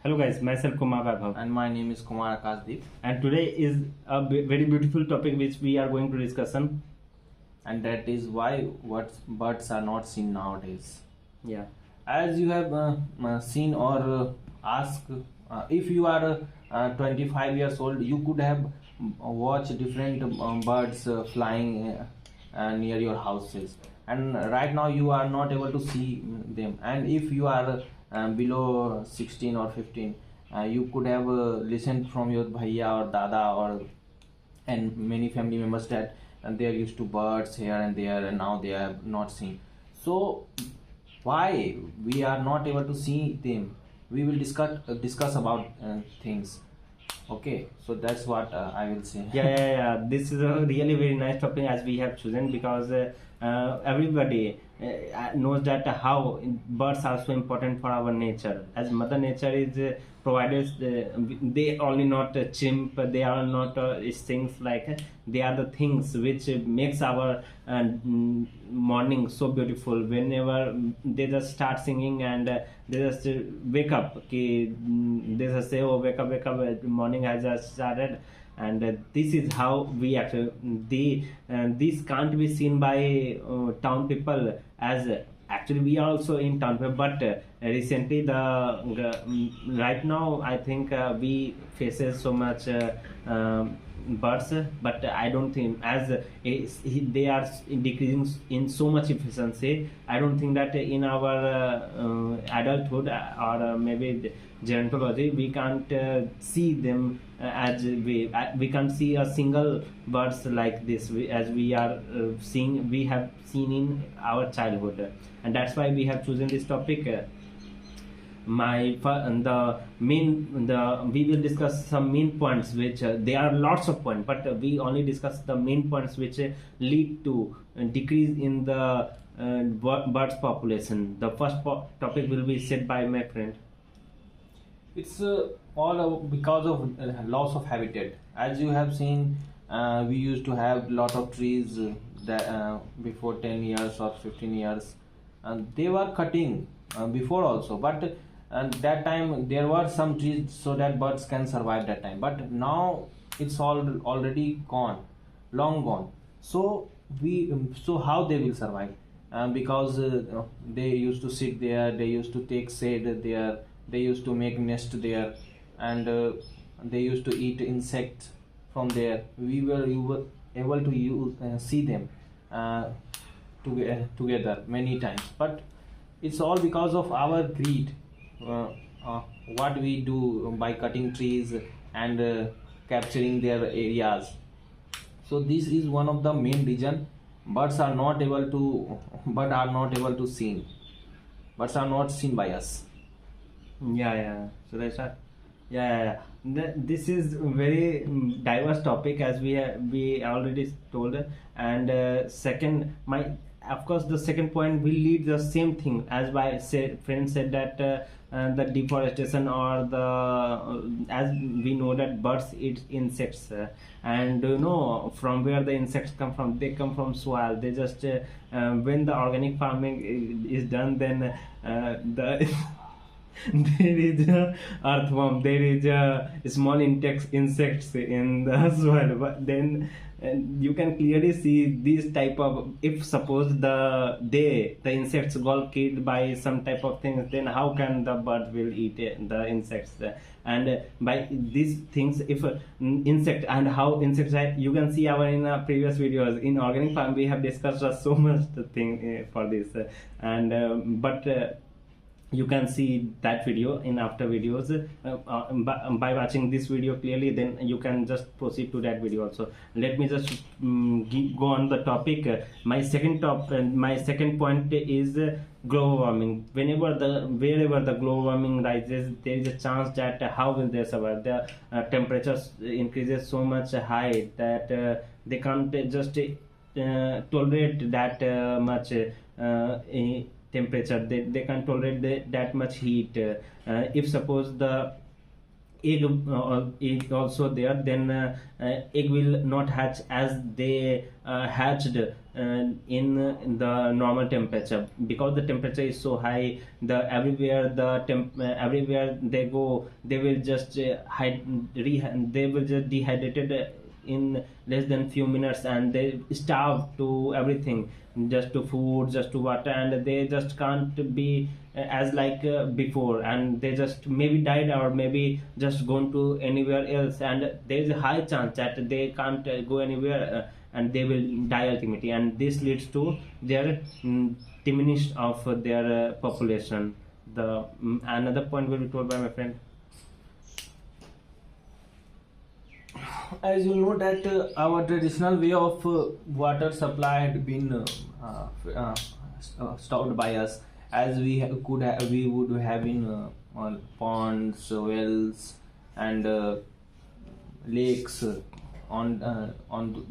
Hello guys, myself Kumar Vaibhav, And my name is Kumar Akashdeep, and today is a very beautiful topic which we are going to discuss on. and that is why what birds are not seen nowadays. Yeah, As you have seen or asked, if you are 25 years old, you could have watched different birds flying near your houses, and right now you are not able to see them. And if you are below 16 or 15, you could have listened from your bhaiya or dada or and many family members that and they are used to birds here and there, and now they are not seen. So why we are not able to see them, we will discuss about things. Okay, so that's what I will say. yeah. This is a really very nice topic as we have chosen because everybody knows that how birds are so important for our nature. As Mother Nature is providers, they only not chimp. They are not things like they are the things which makes our morning so beautiful. Whenever they just start singing and they just wake up, okay, they just say, "Oh, wake up! Morning has just started." And this is how we actually this can't be seen by town people, as actually we are also in town people, but recently right now I think we faces so much birds, but I don't think as they are decreasing in so much efficiency. I don't think that in our adulthood or maybe gerontology we can't see them as we can't see a single birds like this as we are seeing we have seen in our childhood, and that's why we have chosen this topic. We will discuss some main points which there are lots of points, but we only discuss the main points which lead to decrease in the birds population. The first topic will be said by my friend. It's all because of loss of habitat. As you have seen, we used to have lot of trees before 10 years or 15 years, and they were cutting before also, but that time there were some trees so that birds can survive that time, but now it's all already gone, long gone. So so how they will survive? Because they used to sit there, they used to take shade there, they used to make nest there, and they used to eat insects from there. You were able to see them together many times, but it's all because of our greed. What we do by cutting trees and capturing their areas. So this is one of the main reason birds are not able to seen. Birds are not seen by us. Yeah. So that's right. Yeah. This is very diverse topic as we already told, and second, my of course the second point will lead the same thing as my friend said that the deforestation or the as we know that birds eat insects, and from where the insects come from. They come from soil. They just when the organic farming is done, then the there is a earthworm, there is a small insects in the soil, but then you can clearly see this type of, if suppose the insects got killed by some type of things, then how can the bird will eat the insects? And by these things, if insect and how insects you can see our in previous videos in organic farm we have discussed so much the thing for this, and but you can see that video in after videos by watching this video clearly, then you can just proceed to that video also. Let me just go on the topic. My second point is global warming. Wherever the global warming rises, there is a chance that how will they survive? The temperatures increases so much high that they can't just tolerate that much temperature. They can tolerate that much heat. If suppose egg also there, then egg will not hatch as they hatched in the normal temperature, because the temperature is so high. The everywhere the everywhere they go, they will just they will just dehydrated in less than few minutes, and they starve to everything, just to food, just to water, and they just can't be as like before, and they just maybe died or maybe just gone to anywhere else, and there is a high chance that they can't go anywhere, and they will die ultimately, and this leads to their diminish of their population. The another point will be told by my friend. As you know that our traditional way of water supply had been stopped by us, as we would have in on ponds, wells, and lakes on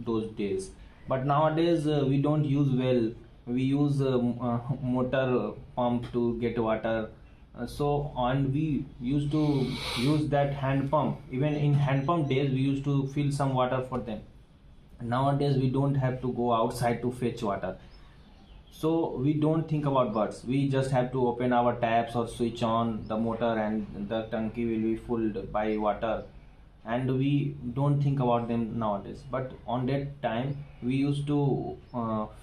those days. But nowadays we don't use well, we use motor pump to get water. And we used to use that hand pump. Even in hand pump days we used to fill some water for them. Nowadays we don't have to go outside to fetch water, so we don't think about birds. We just have to open our taps or switch on the motor, and the tanki will be filled by water, and we don't think about them nowadays. But on that time we used to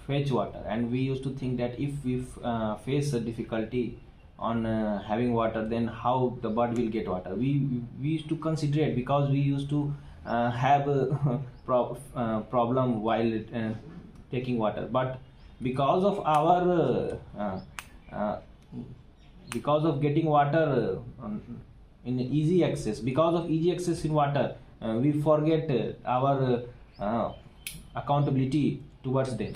fetch water, and we used to think that if we face a difficulty on having water, then how the bird will get water. We used to consider it, because we used to have a problem while taking water. But because of our because of getting water in easy access, because of easy access in water, we forget our accountability towards them.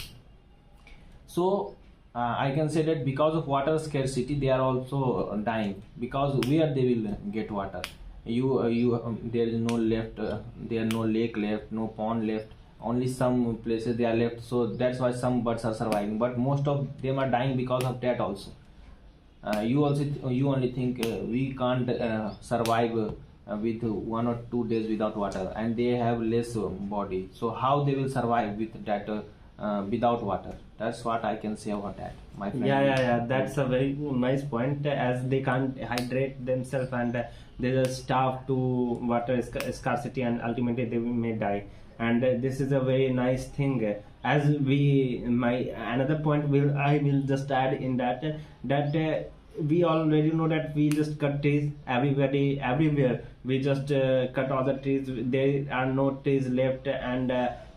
So I can say that because of water scarcity, they are also dying, because where they will get water. There is no left. There are no lake left, no pond left. Only some places they are left. So that's why some birds are surviving, but most of them are dying because of that also. You only think we can't survive with 1 or 2 days without water, and they have less body. So how they will survive with that without water? That's what I can say about that, my friend. Yeah. That's a very nice point. As they can't hydrate themselves, and they just starve to water scarcity, and ultimately they may die. And this is a very nice thing. As my another point I will just add in that, we already know that we just cut trees everywhere. We just cut all the trees. There are no trees left, and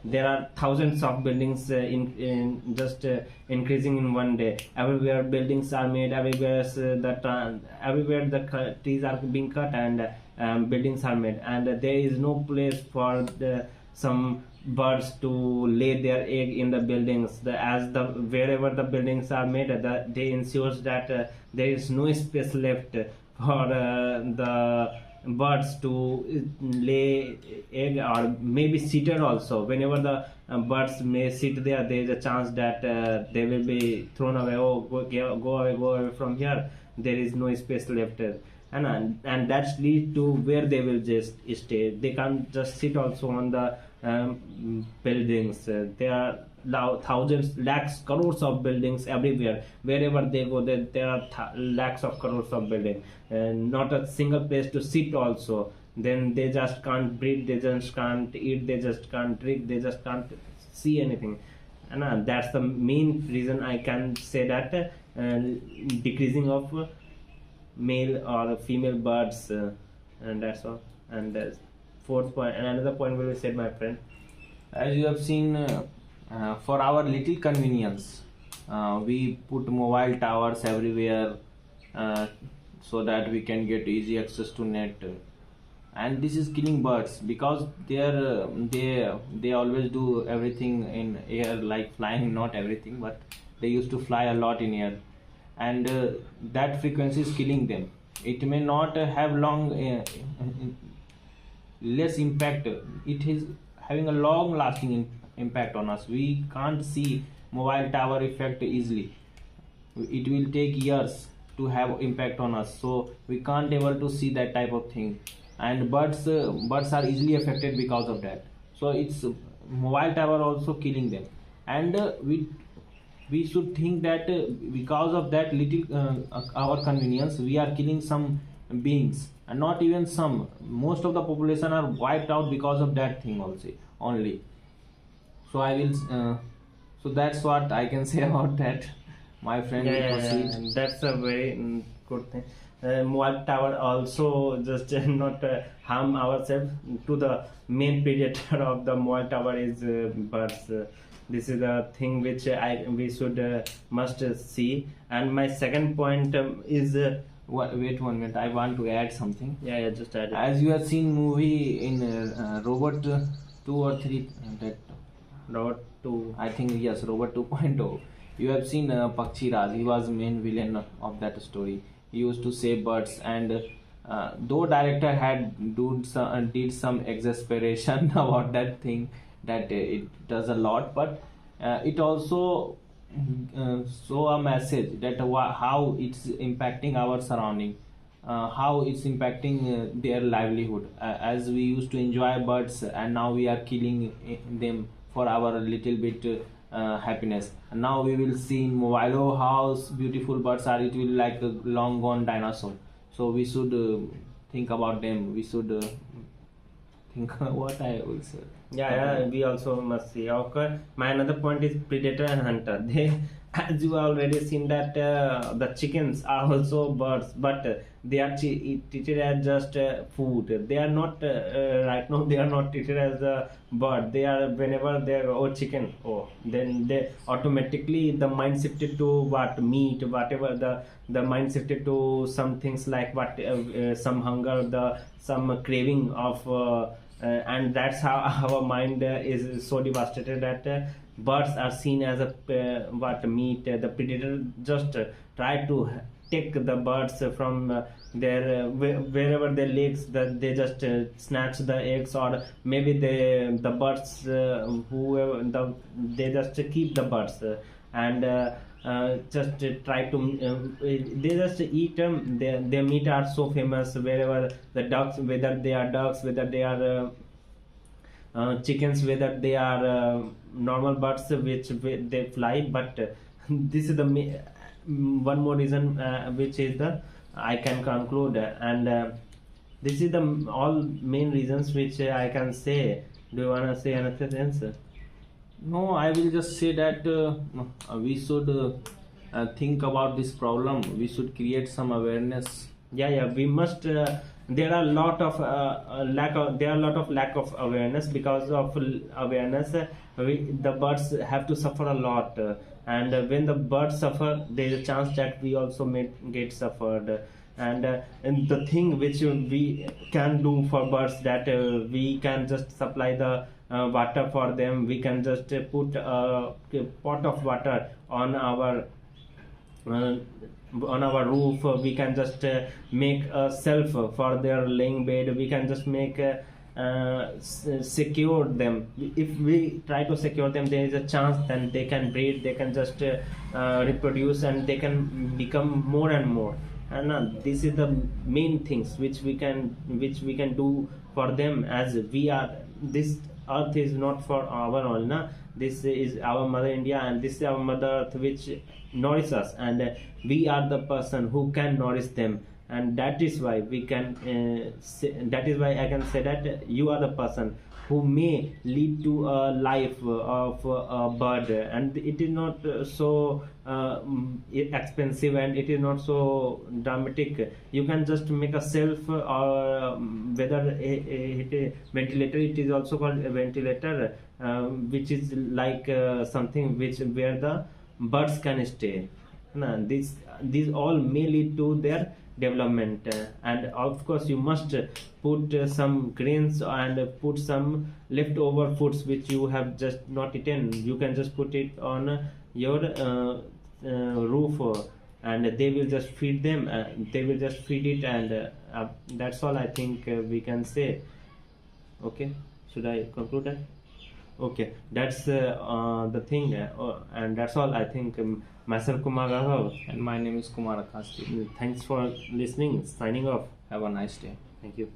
there are thousands of buildings in just increasing in one day. Everywhere buildings are made. Everywhere everywhere the trees are being cut, and buildings are made, and there is no place for some birds to lay their egg in the buildings. Wherever the buildings are made, they ensures that there is no space left for the birds to lay egg, or maybe sitter also. Whenever the birds may sit there, there is a chance that they will be thrown away. Oh, go away from here, there is no space left. And that's lead to where they will just stay. They can't just sit also on the buildings. There are thousands, lakhs, crores of buildings everywhere. Wherever they go, there are lakhs of crores of buildings, and not a single place to sit also. Then they just can't breathe, they just can't eat, they just can't drink, they just can't see anything. And that's the main reason I can say that decreasing of male or female birds, and that's all. And fourth point, and another point will be said, my friend. As you have seen, for our little convenience, we put mobile towers everywhere, so that we can get easy access to net, and this is killing birds, because they always do everything in air, like flying. Not everything, but they used to fly a lot in air, and that frequency is killing them. It may not have less impact. It is having a long lasting impact on us. We can't see mobile tower effect easily. It will take years to have impact on us, so we can't able to see that type of thing. and birds are easily affected because of that. So it's mobile tower also killing them, and we should think that because of that little our convenience, we are killing some beings, and not even some, most of the population are wiped out because of that thing also only. So I will so that's what I can say about that. My friend Yeah, will yeah, proceed. yeah. That's a very good thing. Mobile tower also just not harm ourselves. To the main predator of the mobile tower is birds. This is the thing which we should must see. And my second point is Wait 1 minute, I want to add something. yeah, yeah, just add it. As you have seen movie in Robot 2 or 3, that Road to I think yes, Robot 2.0. You have seen Pakshi Raj. He was main villain of that story. He used to save birds, and though director had did some exasperation about that thing, that it does a lot, but it also show a message that how it's impacting our surrounding, how it's impacting their livelihood. As we used to enjoy birds, and now we are killing them for our little bit happiness. And now we will see in mobile, oh how beautiful birds are, it will like a long gone dinosaur. So we should think about them. We should think what I will say. yeah, yeah, we also must see. Okay, my another point is predator and hunter. They, as you already seen that the chickens are also birds, but they are treated as just food. They are not right now. They are not treated as a bird. They are, whenever they are, oh chicken, oh, then they automatically the mind shifted to what meat, whatever the mind shifted to some things like what some hunger, the some craving of. And that's how our mind is so devastated that birds are seen as a what meat. The predator just try to take the birds from their wherever their legs, that they just snatch the eggs, or maybe the birds whoever they just keep the birds and just try to they just eat them. Their meat are so famous wherever the ducks, whether they are ducks, whether they are chickens, whether they are normal birds which they fly. But this is the one more reason which is the I can conclude, and this is the all main reasons which I can say. Do you wanna say anything else? No, I will just say that we should think about this problem. We should create some awareness. Yeah, yeah, we must there are a lot of lack of awareness. Because of awareness the birds have to suffer a lot, and when the birds suffer, there is a chance that we also may get suffered. And the thing which we can do for birds, that we can just supply the water for them. We can just put a pot of water uh, on our roof. We can just make a shelf for their laying bed. We can just make secure them. If we try to secure them, there is a chance then they can breed, they can just reproduce, and they can become more and more. And this is the main things which we can do for them. As we are, this earth is not for our own, na? This is our mother India, and this is our mother earth which nourishes us, and we are the person who can nourish them. And that is why we can that is why I can say that you are the person who may lead to a life of a bird. And it is not so expensive, and it is not so dramatic. You can just make a shelf, or whether a ventilator, it is also called a ventilator, which is like something which where the birds can stay. Now, these all may lead to their development. And of course you must put some grains and put some leftover foods which you have just not eaten. You can just put it on your roof, and they will just feed them. They will just feed it, and that's all I think we can say. Okay, should I conclude that? Okay, that's the thing, and that's all I think. Myself Kumar Raghav. And my name is Kumar Akasti. Thanks for listening. Signing off. Have a nice day. Thank you.